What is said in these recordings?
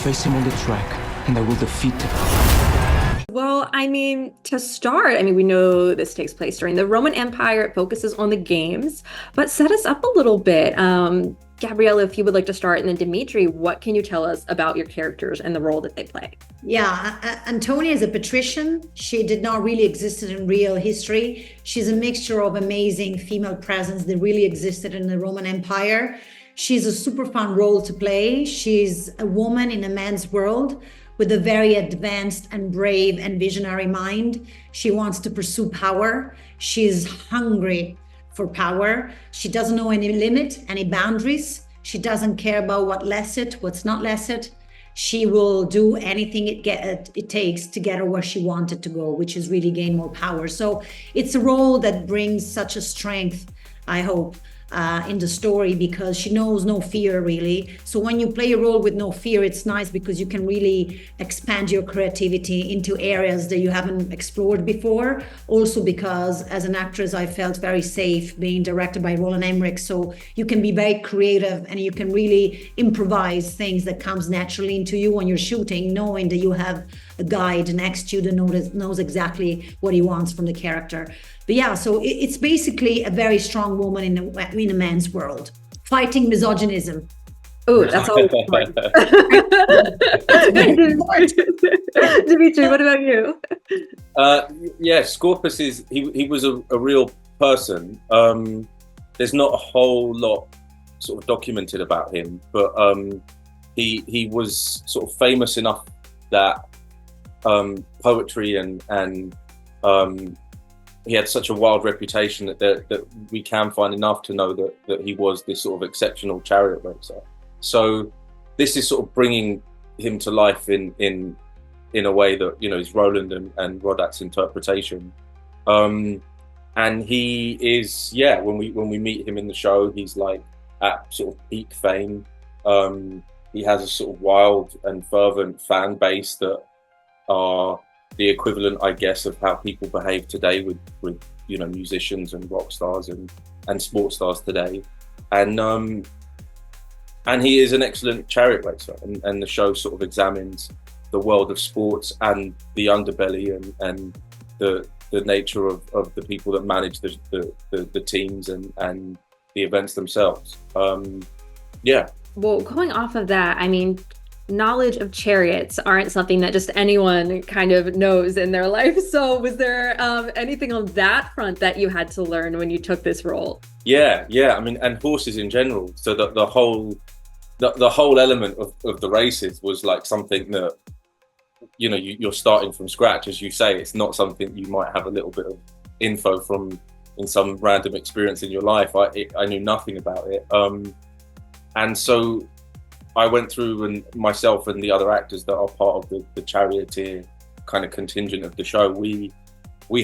face him on the track, and I will defeat him. Well, I mean, to start, we know this takes place during the Roman Empire. It focuses on the games, but set us up a little bit. Gabriella, if you would like to start, and then Dimitri, what can you tell us about your characters and the role that they play? Yeah, Antonia is a patrician. She did not really exist in real history. She's a mixture of amazing female presence that really existed in the Roman Empire. She's a super fun role to play. She's a woman in a man's world with a very advanced and brave and visionary mind. She wants to pursue power. She's hungry for power. She doesn't know any limit, any boundaries. She doesn't care about what's not licit. She will do anything it takes to get her where she wanted to go, which is really gain more power. So it's a role that brings such a strength, I hope, in the story, because she knows no fear really. So when you play a role with no fear, it's nice because you can really expand your creativity into areas that you haven't explored before. Also because as an actress, I felt very safe being directed by Roland Emmerich. So you can be very creative and you can really improvise things that comes naturally into you when you're shooting, knowing that you have a guide next to you that knows exactly what he wants from the character. But yeah, so it's basically a very strong woman in a man's world, fighting misogynism. Oh, that's all. Dimitri, what about you? Yeah, Scorpus he was a real person. There's not a whole lot sort of documented about him, but he was sort of famous enough that poetry and he had such a wild reputation that we can find enough to know that he was this sort of exceptional chariot racer. So this is sort of bringing him to life in a way that, you know, is Roland and Rodak's interpretation. And he is, yeah, when we meet him in the show, he's like at sort of peak fame. He has a sort of wild and fervent fan base that are the equivalent, I guess, of how people behave today with you know, musicians and rock stars and sports stars today. And he is an excellent chariot racer, and the show sort of examines the world of sports and the underbelly and the nature of the people that manage the teams and the events themselves. Yeah. Well, going off of that, I mean, knowledge of chariots aren't something that just anyone kind of knows in their life. So was there anything on that front that you had to learn when you took this role? Yeah. I mean, and horses in general. So that the whole element of the races was like something that, you know, you're starting from scratch, as you say. It's not something you might have a little bit of info from in some random experience in your life. I knew nothing about it. And so I went through, and myself and the other actors that are part of the Charioteer kind of contingent of the show, we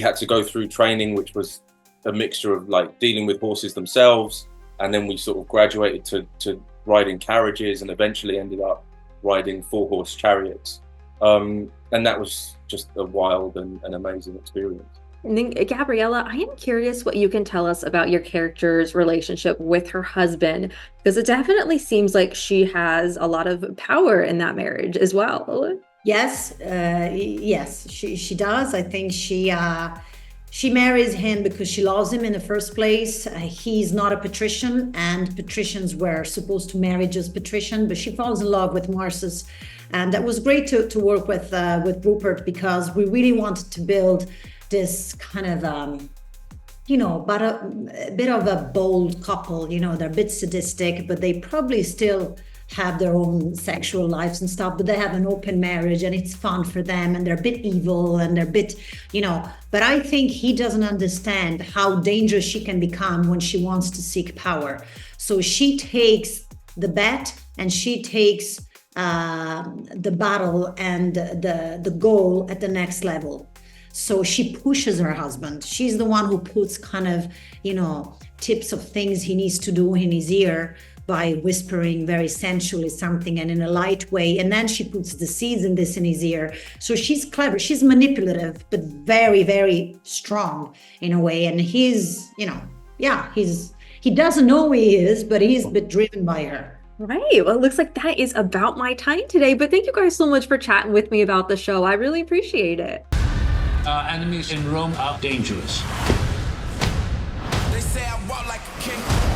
had to go through training, which was a mixture of like dealing with horses themselves, and then we sort of graduated to riding carriages, and eventually ended up riding 4-horse chariots. And that was just a wild and amazing experience. And then, Gabriella, I am curious what you can tell us about your character's relationship with her husband, because it definitely seems like she has a lot of power in that marriage as well. Yes, she does. I think she marries him because she loves him in the first place. He's not a patrician, and patricians were supposed to marry just patrician, but she falls in love with Marsus. And that was great to work with Rupert, because we really wanted to build this kind of, you know, but a bit of a bold couple. You know, they're a bit sadistic, but they probably still have their own sexual lives and stuff, but they have an open marriage and it's fun for them, and they're a bit evil and they're a bit, you know, but I think he doesn't understand how dangerous she can become when she wants to seek power. So she takes the bet, and she takes the battle and the goal at the next level. So she pushes her husband. She's the one who puts kind of, you know, tips of things he needs to do in his ear by whispering very sensually something and in a light way. And then she puts the seeds in his ear. So she's clever. She's manipulative, but very, very strong in a way. And he's, you know, yeah, he doesn't know who he is, but he's a bit driven by her. Right. Well, it looks like that is about my time today, but thank you guys so much for chatting with me about the show. I really appreciate it. Enemies in Rome are dangerous. They say I walk like a king.